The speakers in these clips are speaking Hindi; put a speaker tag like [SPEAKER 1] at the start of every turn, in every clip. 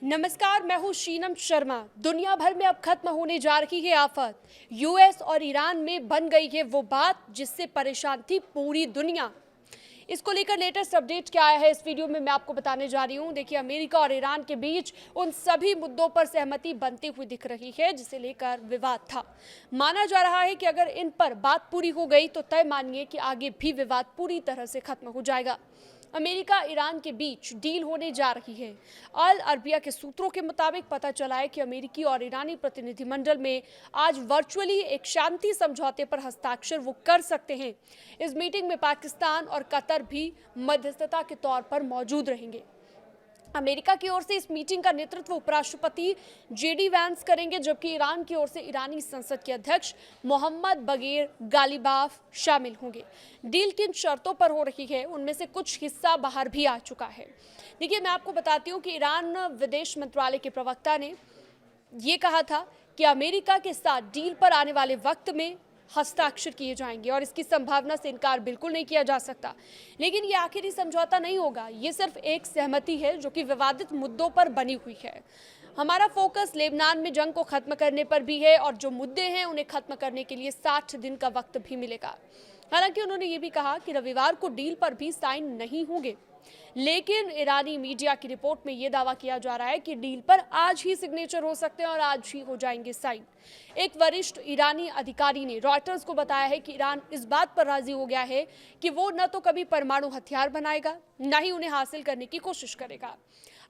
[SPEAKER 1] नमस्कार, मैं हूं शीनम शर्मा। दुनिया भर में अब खत्म होने जा रही है आफत। यूएस और ईरान में बन गई है वो बात जिससे परेशान थी पूरी दुनिया। इसको लेकर लेटेस्ट अपडेट क्या आया है इस वीडियो में मैं आपको बताने जा रही हूं। देखिए, अमेरिका और ईरान के बीच उन सभी मुद्दों पर सहमति बनती हुई दिख रही है जिसे लेकर विवाद था। माना जा रहा है कि अगर इन पर बात पूरी हो गई तो तय मानिए कि आगे भी विवाद पूरी तरह से खत्म हो जाएगा। अमेरिका ईरान के बीच डील होने जा रही है। अल अरबिया के सूत्रों के मुताबिक पता चला है कि अमेरिकी और ईरानी प्रतिनिधिमंडल में आज वर्चुअली एक शांति समझौते पर हस्ताक्षर वो कर सकते हैं। इस मीटिंग में पाकिस्तान और कतर भी मध्यस्थता के तौर पर मौजूद रहेंगे। अमेरिका की ओर से इस मीटिंग का नेतृत्व उपराष्ट्रपति जेडी वैंस करेंगे, जबकि ईरान की ओर से ईरानी संसद के अध्यक्ष मोहम्मद बगेर गालिबाफ शामिल होंगे। डील किन शर्तों पर हो रही है उनमें से कुछ हिस्सा बाहर भी आ चुका है। देखिए, मैं आपको बताती हूँ कि ईरान विदेश मंत्रालय के प्रवक्ता ने ये कहा था कि अमेरिका के साथ डील पर आने वाले वक्त में हस्ताक्षर किए जाएंगे और इसकी संभावना से इनकार बिल्कुल नहीं किया जा सकता। लेकिन ये आखिरी समझौता नहीं होगा, ये सिर्फ एक सहमति है जो कि विवादित मुद्दों पर बनी हुई है। हमारा फोकस लेबनान में जंग को खत्म करने पर भी है और जो मुद्दे हैं उन्हें खत्म करने के लिए 60 दिन का वक्त भी मिलेगा। हालांकि उन्होंने ये भी कहा कि रविवार को डील पर भी साइन नहीं होंगे, लेकिन ईरानी मीडिया की रिपोर्ट में यह दावा किया जा रहा है कि डील पर आज ही सिग्नेचर हो सकते हैं और आज ही हो जाएंगे साइन। एक वरिष्ठ ईरानी अधिकारी ने रॉयटर्स को बताया है कि ईरान इस बात पर राजी हो गया है कि वो न तो कभी परमाणु हथियार बनाएगा, न ही उन्हें हासिल करने की कोशिश करेगा।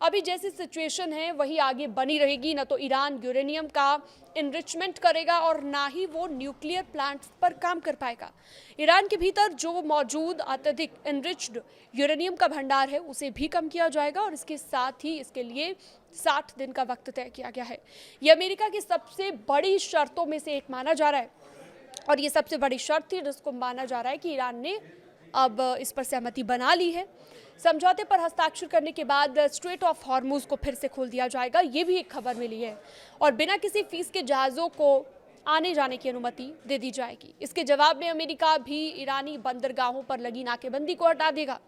[SPEAKER 1] अभी जैसी सिचुएशन है वही आगे बनी रहेगी। न तो ईरान यूरेनियम का इनरिचमेंट करेगा और ना ही वो न्यूक्लियर प्लांट्स पर काम कर पाएगा। ईरान के भीतर जो मौजूद अत्यधिक इनरिच्ड यूरेनियम का भंडार है उसे भी कम किया जाएगा और इसके साथ ही इसके लिए 60 दिन का वक्त तय किया गया है। ये अमेरिका की सबसे बड़ी शर्तों में से एक माना जा रहा है और ये सबसे बड़ी शर्त थी जिसको माना जा रहा है कि ईरान ने अब इस पर सहमति बना ली है। समझौते पर हस्ताक्षर करने के बाद स्ट्रेट ऑफ हॉर्मुज को फिर से खोल दिया जाएगा, ये भी एक खबर मिली है, और बिना किसी फीस के जहाज़ों को आने जाने की अनुमति दे दी जाएगी। इसके जवाब में अमेरिका भी ईरानी बंदरगाहों पर लगी नाकेबंदी को हटा देगा।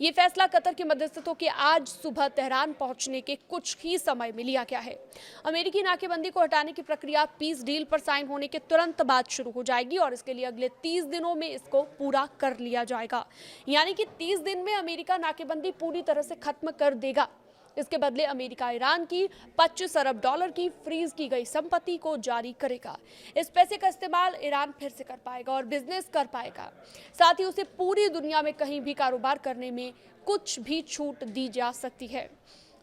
[SPEAKER 1] ये फैसला कतर के मध्यस्थों के आज सुबह तेहरान पहुंचने के कुछ ही समय में लिया गया है। अमेरिकी नाकेबंदी को हटाने की प्रक्रिया पीस डील पर साइन होने के तुरंत बाद शुरू हो जाएगी और इसके लिए अगले 30 दिनों में इसको पूरा कर लिया जाएगा। यानी कि 30 दिन में अमेरिका नाकेबंदी पूरी तरह से खत्म कर देगा। इसके बदले अमेरिका ईरान की 25 अरब डॉलर की फ्रीज की गई संपत्ति को जारी करेगा। इस पैसे का इस्तेमाल ईरान फिर से कर पाएगा और बिजनेस कर पाएगा। साथ ही उसे पूरी दुनिया में कहीं भी कारोबार करने में कुछ भी छूट दी जा सकती है।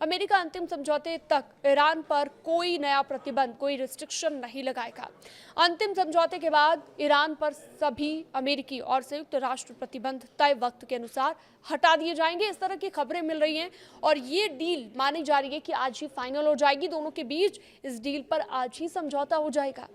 [SPEAKER 1] अमेरिका अंतिम समझौते तक ईरान पर कोई नया प्रतिबंध, कोई रिस्ट्रिक्शन नहीं लगाएगा। अंतिम समझौते के बाद ईरान पर सभी अमेरिकी और संयुक्त राष्ट्र प्रतिबंध तय वक्त के अनुसार हटा दिए जाएंगे। इस तरह की खबरें मिल रही हैं और ये डील मानी जा रही है कि आज ही फाइनल हो जाएगी। दोनों के बीच इस डील पर आज ही समझौता हो जाएगा।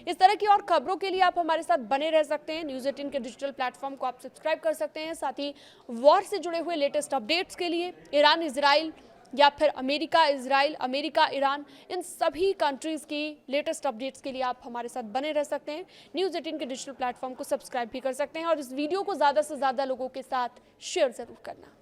[SPEAKER 1] इस तरह की और खबरों के लिए आप हमारे साथ बने रह सकते हैं। न्यूज़ 18 के डिजिटल प्लेटफॉर्म को आप सब्सक्राइब कर सकते हैं। साथ ही वॉर से जुड़े हुए लेटेस्ट अपडेट्स के लिए ईरान इजराइल या फिर अमेरिका इजराइल, अमेरिका ईरान, इन सभी कंट्रीज़ की लेटेस्ट अपडेट्स के लिए आप हमारे साथ बने रह सकते हैं। न्यूज़ 18 के डिजिटल प्लेटफॉर्म को सब्सक्राइब भी कर सकते हैं और इस वीडियो को ज़्यादा से ज़्यादा लोगों के साथ शेयर ज़रूर करना।